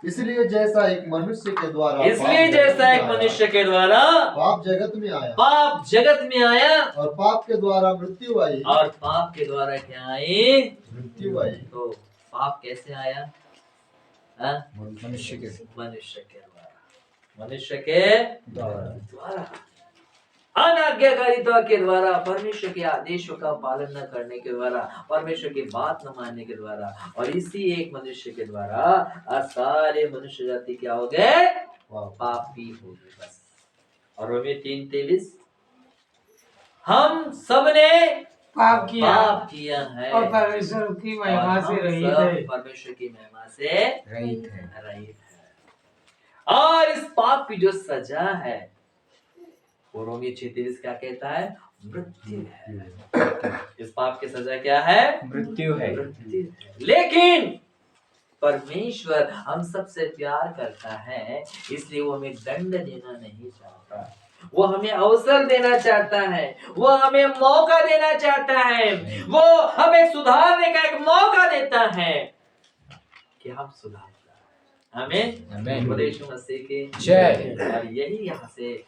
इसलिए जैसा एक मनुष्य के द्वारा पाप जगत में आया और पाप के द्वारा मृत्यु आई क्या आई? मृत्यु आई। तो पाप कैसे आया? मनुष्य के द्वारा अनाज्ञाकारिता के द्वारा, परमेश्वर के आदेशों का पालन न करने के द्वारा, परमेश्वर की बात न मानने के द्वारा, और इसी एक मनुष्य के द्वारा सारे मनुष्य जाति क्या हो गए? पापी हो गए। बस। और रोमी 3:23 हम सबने पाप किया है और परमेश्वर की महिमा से रहित है। परमेश्वर की महिमा से रहित है। और इस पाप की जो सजा है वो रोमी 6:23 क्या कहता है? मृत्यु है। इस पाप की सजा क्या है? मृत्यु है। लेकिन परमेश्वर हम सबसे प्यार करता है, इसलिए वो हमें दंड देना नहीं चाहता, वो हमें अवसर देना चाहता है, वो हमें मौका देना चाहता है, वो हमें सुधारने का एक मौका देता है कि हम सुधार जाए। आमीन। यीशु मसीह की जय। और यही यहाँ से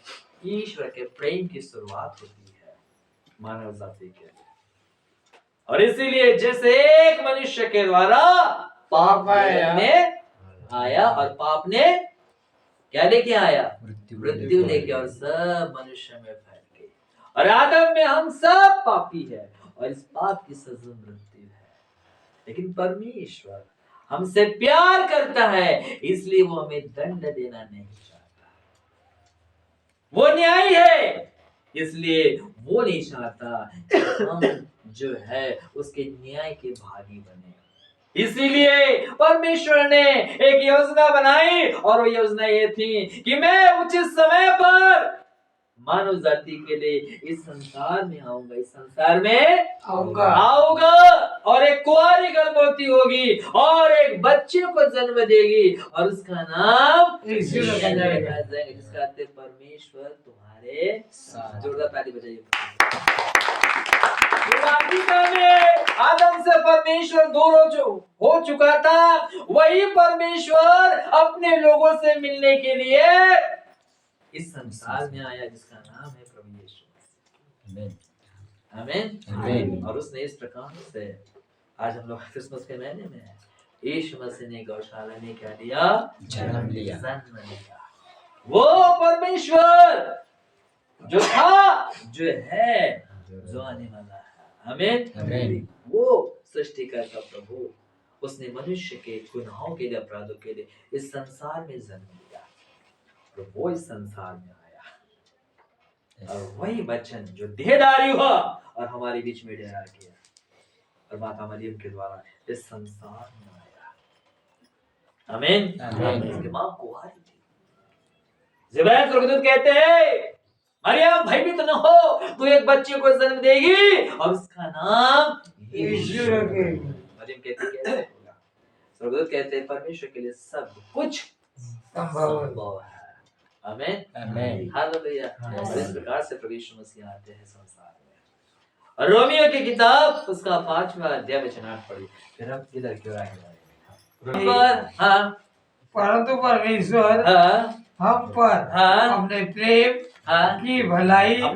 ईश्वर के प्रेम की शुरुआत होती है मानव जाति के लिए। और इसीलिए जैसे एक मनुष्य के द्वारा पाप आया और पाप ने क्या लेके आया? मृत्यु लेके, और सब मनुष्य में फैल गई। और आदम में हम सब पापी है और इस पाप की सजा मृत्यु है। लेकिन परमेश्वर हमसे प्यार करता है, इसलिए वो हमें दंड देना नहीं चाहता। वो न्यायी है, इसलिए वो नहीं चाहता कि हम जो है उसके न्याय के भागी बने। इसीलिए परमेश्वर ने एक योजना बनाई, और वो योजना ये थी कि मैं उचित समय पर मानव जाति के लिए इस संसार में आऊंगा, इस संसार में आऊंगा और एक कुंवारी गर्भवती होगी और एक बच्चे को जन्म देगी और उसका नाम यीशु रखा जाएगा, जिसका अर्थ है परमेश्वर तुम्हारे साथ। जोरदार ताली बजाइए। आदम से परमेश्वर दूर हो चुका था, वही परमेश्वर अपने लोगों से मिलने के लिए इस संसार में आया, जिसका नाम है प्रभु यीशु मसीह। आमीन। और उसने इस प्रकार से, आज हम लोग क्रिसमस के महीने में है, यीशु मसीह ने गौशाला में क्या दिया? जन्म लिया। वो परमेश्वर जो था, जो है, जो आने वाला है। आमीन। वो सृष्टिकर्ता प्रभु, उसने मनुष्य के गुनाहों के लिए, अपराधों के लिए इस संसार में जन्म लिया, और वो इस संसार में आया, और वही वचन जो देहधारी हुआ और हमारे बीच में ठहरा गया, और माता मरियम के द्वारा इस संसार में आया। आमीन। उसकी मां कुंवारी थी। ज़ेबेल स्वर्गदूत कहते हैं, मरियम भयभीत न हो, तू एक बच्चे को जन्म देगी और उसका नाम यीशु रखेगी। मरियम कहती कैसे होगा? स्वर्गदूत कहते हैं परमेश्वर के लिए सब कुछ संभव है। आमीन। हालेलुया। इस प्रकार से प्रभु यीशु मसीह आते हैं संसार में। और रोमियो की किताब उसका 5वां अध्याय वचन 8 पढ़ी। फिर हम इधर क्यों आए? परंतु परमेश्वर हम पर अपने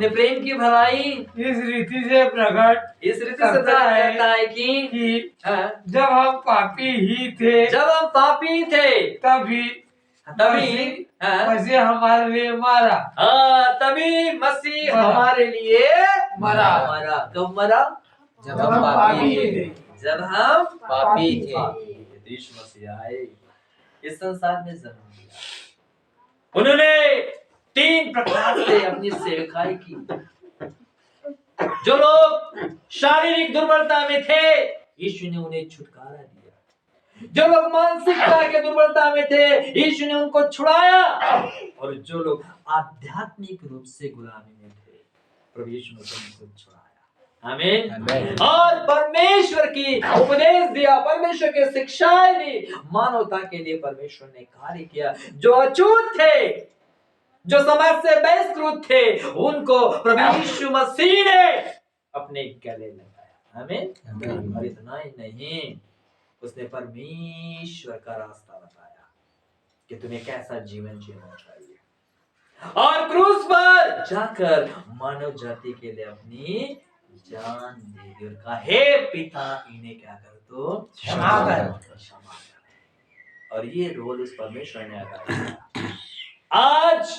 प्रेम की भलाई इस रीति से प्रकट करता है कि जब हम पापी थे तभी मसीह हमारे लिए मरा। तभी मसीह हमारे लिए मरा। कब मरा? जब हम पापी थे। यीशु मसीह आए, इस संसार में जन्म लिया। उन्होंने 3 प्रकार से अपनी सेवकाई की। जो लोग शारीरिक दुर्बलता में थे, यीशु ने उन्हें छुटकारा दिया। जो लोग मानसिकता के दुर्बलता में थे, यीशु ने उनको छुड़ाया। और जो लोग आध्यात्मिक रूप से गुलामी में थे, प्रभु यीशु ने उनको छुड़ाया। आमीन। और परमेश्वर की उपदेश दिया, परमेश्वर की शिक्षाएं दी, मानवता के लिए परमेश्वर ने कार्य किया। जो अछूत थे, जो समाज से बहिष्कृत थे, उनको प्रभु यीशु मसीह ने अपने गले लगाया। आमीन। और इतना ही नहीं, उसने परमेश्वर का रास्ता बताया कि तुम्हें कैसा जीवन जीना चाहिए, और क्रूस पर जाकर मानव जाति के लिए अपनी जान दे दी और कहा, हे पिता इन्हें क्या कर दो, क्षमा कर। क्षमा कर। और ये रोल उस परमेश्वर ने अदा किया। आज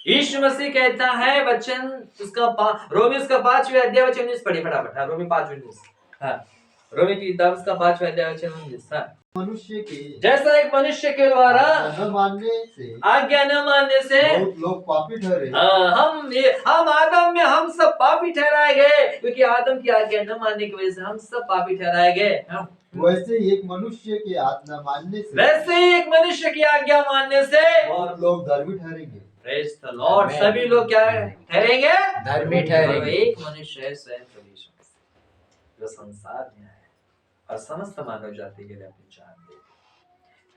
यीशु मसीह कहता है वचन उसका रोमी उसका 5वें अध्याय वचन 19 पढ़िए फटाफट। हाँ, रोमी 5:19। हाँ, रोमी की किताब उसका 5वें अध्याय वचन 19। हाँ, मनुष्य के जैसा एक मनुष्य के द्वारा न मानने से आज्ञा न मानने से बहुत लोग पापी ठहरे, हम आदम में हम सब पापी ठहराए गए, क्योंकि आदम की आज्ञा न मानने की वजह से हम सब पापी ठहराए गए। वैसे ही एक मनुष्य के आज्ञा मानने से, वैसे ही एक मनुष्य की आज्ञा मानने से बहुत लोग धर्मी ठहरेंगे। Praise the Lord. सभी लोग क्या ठहरेंगे, धर्मी ठहरेंगे। और एक मनुष्य है स्वयं परमेश्वर जो संसार में है और समस्त मानव जाति के लिए अपनी जान दे दी।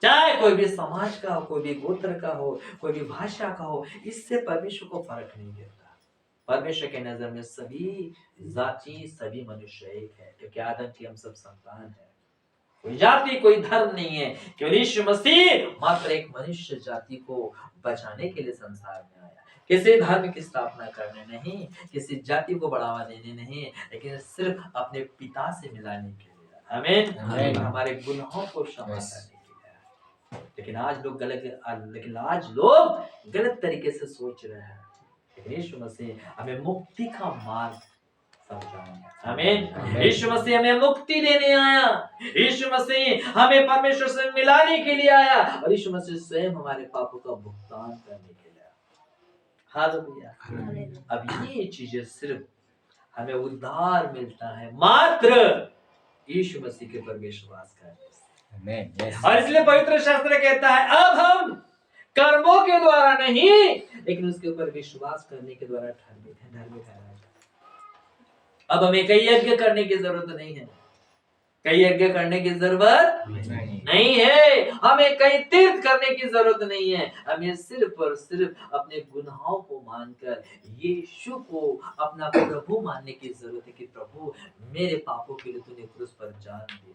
चाहे कोई भी समाज का हो, कोई भी गोत्र का हो, कोई भी भाषा का हो, इससे परमेश्वर को फर्क नहीं गिरता। परमेश्वर के नजर में सभी जाति, सभी मनुष्य एक है, क्योंकि आदम की हम सब संतान है। कोई जाति, कोई धर्म नहीं है, केवल यीशु मसीह मात्र एक मनुष्य जाति को बचाने के लिए संसार में आया। किसी धर्म की स्थापना करने नहीं, किसी जाति को बढ़ावा देने नहीं, लेकिन सिर्फ अपने पिता से मिलाने के लिए। आमीन। हमारे गुनाहों को क्षमा करने के लिए। लेकिन आज लोग गलत तरीके से सोच रहे हैं। लेकिन यीशु मसीह हमें मुक्ति का मार्ग समझाएंगे। आमीन। यीशु मसीह हमें मुक्ति देने आया, यीशु मसीह हमें परमेश्वर से मिलाने के लिए आया, और यीशु मसीह स्वयं हमारे पापों का भुगतान करने के लिए आया। हालेलुया। अब ये चीजें सिर्फ हमें उद्धार मिलता है मात्र यीशु मसीह के पर विश्वास करने से। और इसलिए पवित्र शास्त्र कहता है अब हम कर्मों के द्वारा नहीं, लेकिन उसके ऊपर विश्वास करने के द्वारा धर्मी ठहराए। अब हमें कई यज्ञ करने की जरूरत नहीं है, कई यज्ञ करने की जरूरत नहीं है, हमें कई तीर्थ करने की जरूरत नहीं है। हमें सिर्फ और सिर्फ अपने गुनाहों को मानकर यीशु को अपना प्रभु मानने की जरूरत है कि प्रभु मेरे पापों के लिए तूने क्रूस पर जान दी।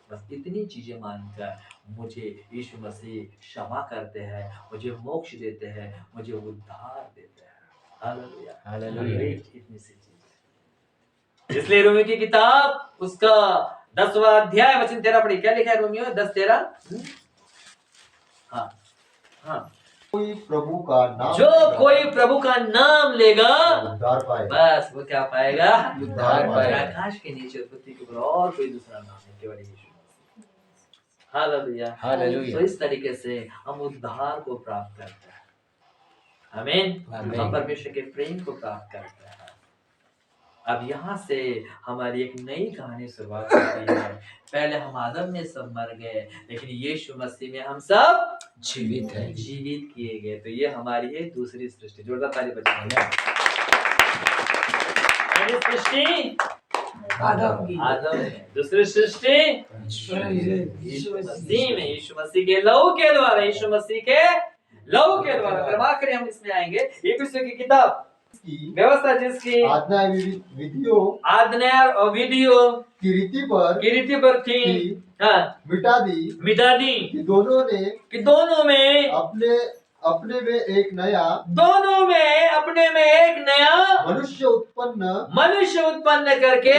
बस इतनी चीजें मानकर मुझे यीशु मसीह क्षमा करते हैं, मुझे मोक्ष देते हैं, मुझे उद्धार देते हैं। Hallelujah, hallelujah. इतनी सी चीज। इसलिए रोमी की किताब उसका 10वां अध्याय वचन 13 पढ़ी। क्या लिखा है रोमियो 10:13? हाँ हाँ, कोई प्रभु का नाम, जो कोई प्रभु का नाम लेगा उद्धार पाएगा। बस वो क्या पाएगा, उद्धार पाएगा। आकाश के नीचे पृथ्वी के ऊपर और कोई दूसरा नाम नहीं, केवल यीशु मसीह। Hallelujah, hallelujah. तो इस तरीके से हम उद्धार को प्राप्त करते हैं। आमीन। हम परमेश्वर के प्रेम को प्राप्त करते हैं। अब यहाँ से हमारी एक नई कहानी शुरुआत होती है। पहले हम आदम में सब मर गए, लेकिन यीशु मसीह में हम सब जीवित हैं, जीवित किए गए। तो ये हमारी है दूसरी सृष्टि। जोरदार ताली बजाइए। पहली सृष्टि आदम में, दूसरी सृष्टि यीशु मसीह में, यीशु मसीह के लहू के द्वारा, यीशु मसीह के लहू के द्वारा। फिर आखिरी हम इसमें आएंगे इफिसियों की किताब व्यवस्था, जिसकी आज्ञा और विधियों की रीति पर थी, हाँ, मिटा दी कि दोनों में अपने में एक नया मनुष्य उत्पन्न करके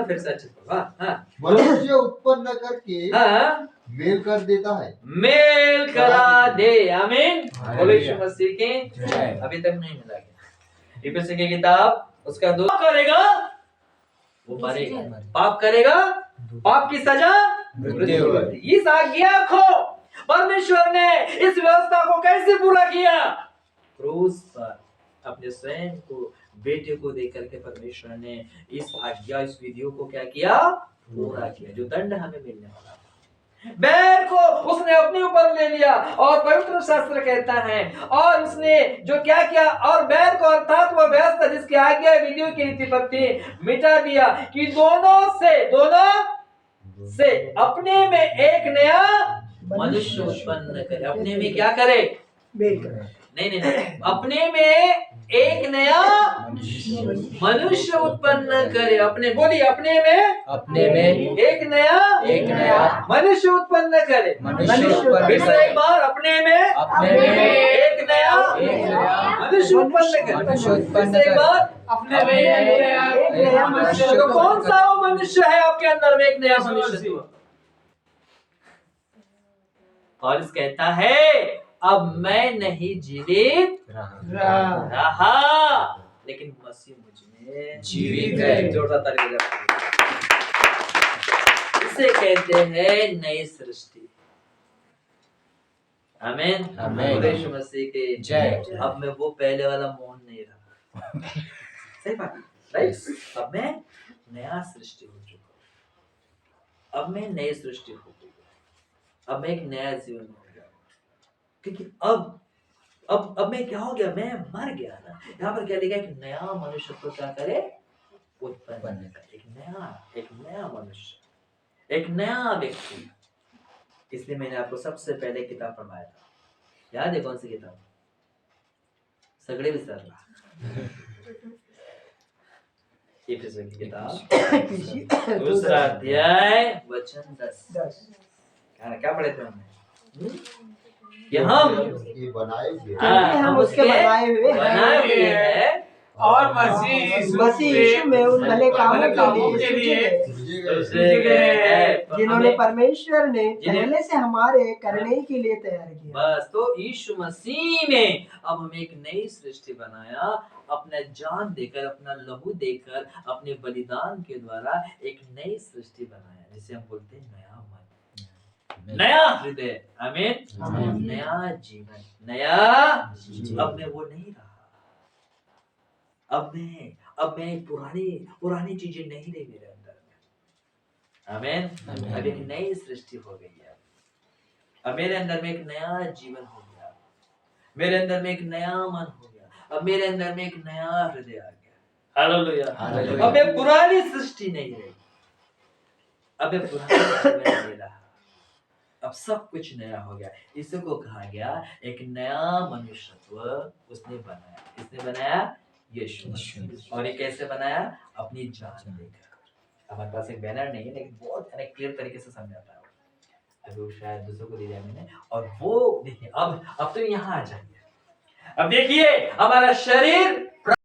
फिर सच मनुष्य उत्पन्न करके मेल कर देता है, मेल करा दे। आमीन। बोलो यीशु मसीह की अभी तक नहीं मिला गया। इफिसियों की किताब उसका 2 करेगा वो मरेगा, पाप करेगा पाप की सजा मृत्यु। इस आज्ञा को परमेश्वर ने इस व्यवस्था को कैसे पूरा किया? क्रूस पर अपने स्वयं को बेटे को देकर के परमेश्वर ने इस आज्ञा, इस विधियों को क्या किया? पूरा किया। जो दंड हमें मिलने वाला, बैर को उसने अपने ऊपर ले लिया। और पवित्र शास्त्र कहता है, और उसने जो क्या किया, और बैर को अर्थात वह व्यवस्था जिसकी आज्ञा विधियों की रीति पर थी, मिटा दिया कि दोनों से अपने में एक नया मनुष्य उत्पन्न करे। अपने में क्या करे? नहीं, अपने में एक नया मनुष्य उत्पन्न करे। अपने बोलिए, अपने में एक नया मनुष्य उत्पन्न करे। फिर से एक बार, अपने में एक नया मनुष्य उत्पन्न करे। फिर से एक बार, अपने में एक नया मनुष्य। तो कौन सा वो मनुष्य है आपके अंदर में, एक नया मनुष्य? और इस कहता है, अब मैं नहीं जीवित रहा, लेकिन मसीह मुझ में जीवित है। जोरदार ताली बजाओ। इसे कहते हैं नई सृष्टि। आमीन, आमीन। यीशु मसीह के जय। अब मैं वो पहले वाला मौन नहीं रहा। सही बात, राइट? अब मैं नया सृष्टि हो चुका, अब मैं नई सृष्टि हो गई, अब मैं एक नया जीवन हो गया। क्योंकि अब मैं क्या हो गया, मैं मर गया ना। यहाँ पर क्या लिखा है कि नया मनुष्य को क्या करे, उत्पन्न करे। एक नया मनुष्य, एक नया व्यक्ति। इसलिए मैंने आपको सबसे पहले किताब पढ़वाया था, याद है? कौन सी किताब? सगड़े विस्तार इफिसियों की किताब, दूसरा अध्याय वचन 10। क्या पढ़े थे हमने? कि हम उसके बनाए हुए हैं और मसीह यीशु में उन भले कामों के लिए जिन्होंने परमेश्वर ने पहले से हमारे करने के लिए तैयार किया। बस, तो यीशु मसीह में अब हमें एक नई सृष्टि बनाया, अपना जान देकर, अपना लहू देकर, अपने बलिदान के द्वारा एक नई सृष्टि बनाया, जिसे हम बोलते हैं नया मन, नया हृदय। आमीन। नया जीवन, नया। अब मैं वो नहीं रहा, अब मैं पुरानी चीजें नहीं रही मेरे अंदर में। आमीन। अब एक नई सृष्टि हो गई है। अब मेरे अंदर में एक नया जीवन हो गया, मेरे अंदर में एक नया मन हो गया, अब मेरे अंदर में एक नया हृदय आ गया। हालेलुया। अब मैं पुरानी सृष्टि नहीं रही, अब मैं पुरानी जीवन नहीं रहा, अब सब कुछ नया हो गया। इसी को कहा गया एक नया मनुष्यत्व उसने बनाया। किसने बनाया? यीशु। और ये कैसे बनाया? अपनी जान देकर। हमारे पास एक बैनर नहीं है, लेकिन बहुत क्लियर तरीके से समझाता है। अभी वो शायद दूसरों को दिया मैंने। और वो देखिए, अब तो यहाँ आ जाइए। अब देखिए, हमारा शरीर